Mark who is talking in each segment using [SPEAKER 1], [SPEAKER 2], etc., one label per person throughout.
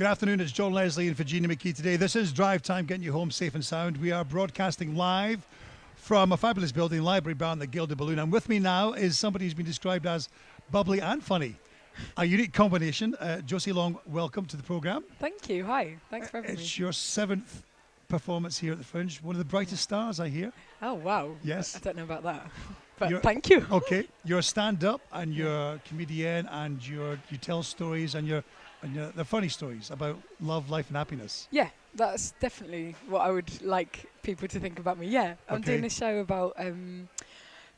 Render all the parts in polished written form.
[SPEAKER 1] Good afternoon, it's John Leslie and Virginia McKee today. This is Drive Time, getting you home safe and sound. We are broadcasting live from a fabulous building, Library Bar in the Gilded Balloon. And with me now is somebody who's been described as bubbly and funny. A unique combination. Josie Long, welcome to the programme.
[SPEAKER 2] Thank you. Hi. Thanks for having me.
[SPEAKER 1] It's your 7th performance here at the Fringe. One of the brightest stars, I hear.
[SPEAKER 2] Oh, wow.
[SPEAKER 1] Yes.
[SPEAKER 2] I don't know about that. But
[SPEAKER 1] You're-
[SPEAKER 2] thank you.
[SPEAKER 1] Okay, you're a stand-up and you're a comedian and you tell stories and they're funny stories about love, life and happiness.
[SPEAKER 2] Yeah, that's definitely what I would like people to think about me. Yeah, I'm
[SPEAKER 1] Okay.
[SPEAKER 2] doing a show about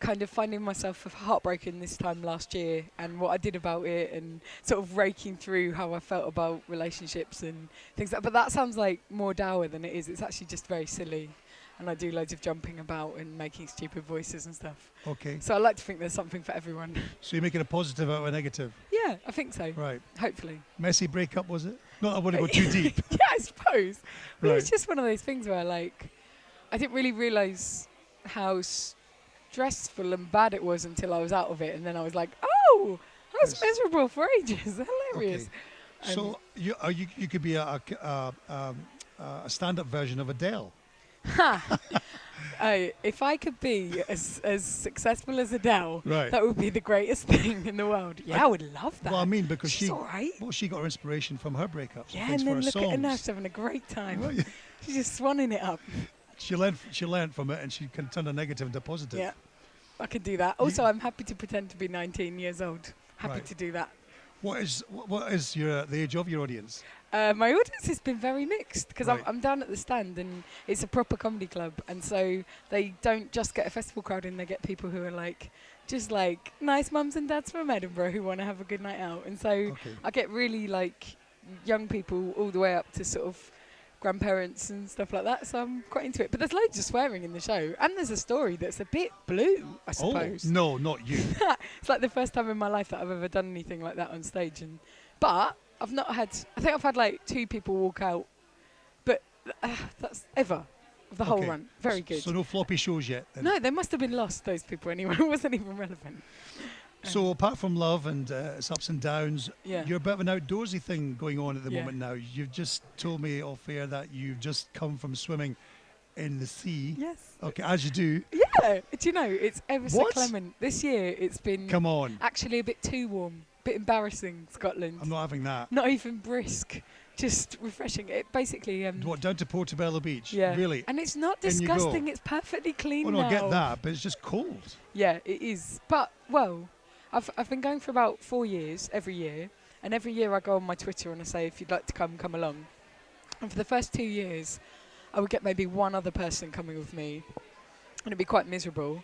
[SPEAKER 2] kind of finding myself heartbroken this time last year and what I did about it and sort of raking through how I felt about relationships and things like that. But that sounds like more dour than it is. It's actually just very silly. And I do loads of jumping about and making stupid voices and stuff.
[SPEAKER 1] Okay,
[SPEAKER 2] So I like to think there's something for everyone.
[SPEAKER 1] so you're making a positive out of a negative.
[SPEAKER 2] Yeah, I think so.
[SPEAKER 1] Right.
[SPEAKER 2] Hopefully.
[SPEAKER 1] Messy breakup, was it? Not that I want to go too deep.
[SPEAKER 2] Yeah, I suppose. But
[SPEAKER 1] Right.
[SPEAKER 2] it's just one of those things where, like, I didn't really realise how stressful and bad it was until I was out of it. And then I was like, oh, I was
[SPEAKER 1] Yes.
[SPEAKER 2] miserable for ages. Hilarious.
[SPEAKER 1] Okay. So you could be a stand-up version of Adele.
[SPEAKER 2] If I could be as successful as Adele,
[SPEAKER 1] Right.
[SPEAKER 2] that would be the greatest thing in the world. Yeah, I would love that.
[SPEAKER 1] Well, I mean, because
[SPEAKER 2] She's all right.
[SPEAKER 1] she got her inspiration from her breakups.
[SPEAKER 2] Yeah,
[SPEAKER 1] things
[SPEAKER 2] and then
[SPEAKER 1] for
[SPEAKER 2] look
[SPEAKER 1] her
[SPEAKER 2] at her now.
[SPEAKER 1] songs.
[SPEAKER 2] She's having a great time.
[SPEAKER 1] Well, yeah.
[SPEAKER 2] She's just swanning it up.
[SPEAKER 1] She learned from it, and she can turn a negative into positive.
[SPEAKER 2] Yeah, I could do that. Also, I'm happy to pretend to be 19 years old. Happy
[SPEAKER 1] Right.
[SPEAKER 2] to do that.
[SPEAKER 1] What is the age of your audience?
[SPEAKER 2] My audience has been very mixed because
[SPEAKER 1] Right.
[SPEAKER 2] I'm down at the stand and it's a proper comedy club, and so they don't just get a festival crowd in, they get people who are like just like nice mums and dads from Edinburgh who want to have a good night out, and so
[SPEAKER 1] Okay.
[SPEAKER 2] I get really like young people all the way up to sort of grandparents and stuff like that, so I'm quite into it. But there's loads of swearing in the show, and there's a story that's a bit blue, I suppose.
[SPEAKER 1] Oh no, not you.
[SPEAKER 2] It's like the first time in my life that I've ever done anything like that on stage, but I've not had. I think I've had like 2 people walk out, but that's ever of the whole
[SPEAKER 1] Okay.
[SPEAKER 2] run. Very good.
[SPEAKER 1] So no floppy shows yet. Then.
[SPEAKER 2] No, they must have been lost. Those people anyway. It wasn't even relevant.
[SPEAKER 1] So apart from love and its ups and downs,
[SPEAKER 2] Yeah.
[SPEAKER 1] you're a bit of an outdoorsy thing going on at the
[SPEAKER 2] Yeah.
[SPEAKER 1] moment now. You've just told me off air that you've just come from swimming in the sea.
[SPEAKER 2] Yes.
[SPEAKER 1] Okay, as you do.
[SPEAKER 2] Yeah. Do you know it's ever so
[SPEAKER 1] What?
[SPEAKER 2] clement this year? It's been
[SPEAKER 1] Come on,
[SPEAKER 2] actually a bit too warm, bit embarrassing. Scotland.
[SPEAKER 1] I'm not having that.
[SPEAKER 2] Not even brisk. Just refreshing. It basically.
[SPEAKER 1] What, down to Portobello Beach?
[SPEAKER 2] Yeah.
[SPEAKER 1] Really?
[SPEAKER 2] And it's not
[SPEAKER 1] In you go.
[SPEAKER 2] disgusting. It's perfectly clean
[SPEAKER 1] Oh no,
[SPEAKER 2] now.
[SPEAKER 1] I get that, but it's just cold.
[SPEAKER 2] Yeah, it is. But, well, I've been going for about 4 years, every year. And every year I go on my Twitter and I say, if you'd like to come along. And for the first 2 years, I would get maybe one other person coming with me. And it'd be quite miserable.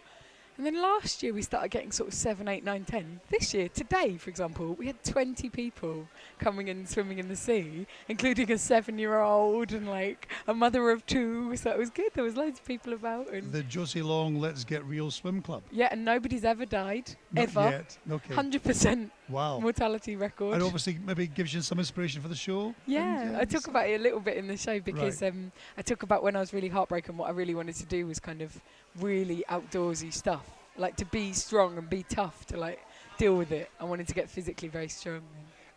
[SPEAKER 2] And then last year we started getting sort of 7, 8, 9, 10. This year, today, for example, we had 20 people coming and swimming in the sea, including a 7-year-old and like a mother of 2. So it was good. There was loads of people about. And
[SPEAKER 1] The Josie Long Let's Get Real Swim Club.
[SPEAKER 2] yeah, and nobody's ever died.
[SPEAKER 1] Not
[SPEAKER 2] ever.
[SPEAKER 1] yet. Okay.
[SPEAKER 2] 100%
[SPEAKER 1] Wow.
[SPEAKER 2] mortality record.
[SPEAKER 1] And obviously maybe gives you some inspiration for the show.
[SPEAKER 2] Yeah,
[SPEAKER 1] And,
[SPEAKER 2] I talk about it a little bit in the show because
[SPEAKER 1] Right.
[SPEAKER 2] I talk about when I was really heartbroken, what I really wanted to do was kind of really outdoorsy stuff, like to be strong and be tough to like deal with it. I wanted to get physically very strong.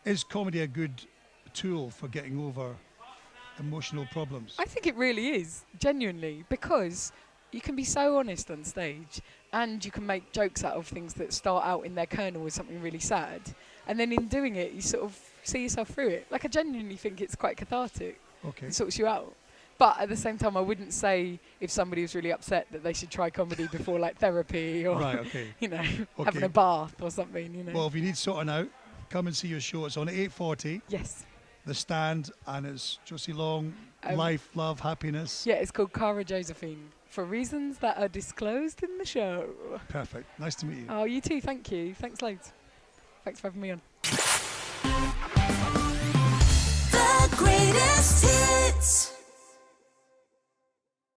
[SPEAKER 1] Is comedy a good tool for getting over emotional problems?
[SPEAKER 2] I think it really is, genuinely, because you can be so honest on stage and you can make jokes out of things that start out in their kernel as something really sad. And then in doing it, you sort of see yourself through it. Like, I genuinely think it's quite cathartic.
[SPEAKER 1] Okay.
[SPEAKER 2] It sorts you out. But at the same time, I wouldn't say if somebody was really upset that they should try comedy before like therapy or,
[SPEAKER 1] Right, okay.
[SPEAKER 2] you know,
[SPEAKER 1] Okay.
[SPEAKER 2] having a bath or something, you know.
[SPEAKER 1] Well, if you need sorting out, come and see your show. It's on at 8:40,
[SPEAKER 2] Yes.
[SPEAKER 1] The Stand, and it's Josie Long,
[SPEAKER 2] Um,
[SPEAKER 1] Life, Love, Happiness.
[SPEAKER 2] Yeah, it's called Cara Josephine for reasons that are disclosed in the show.
[SPEAKER 1] Perfect. Nice to meet you.
[SPEAKER 2] Oh, you too. Thank you. Thanks loads. Thanks for having me on.
[SPEAKER 3] The greatest hits.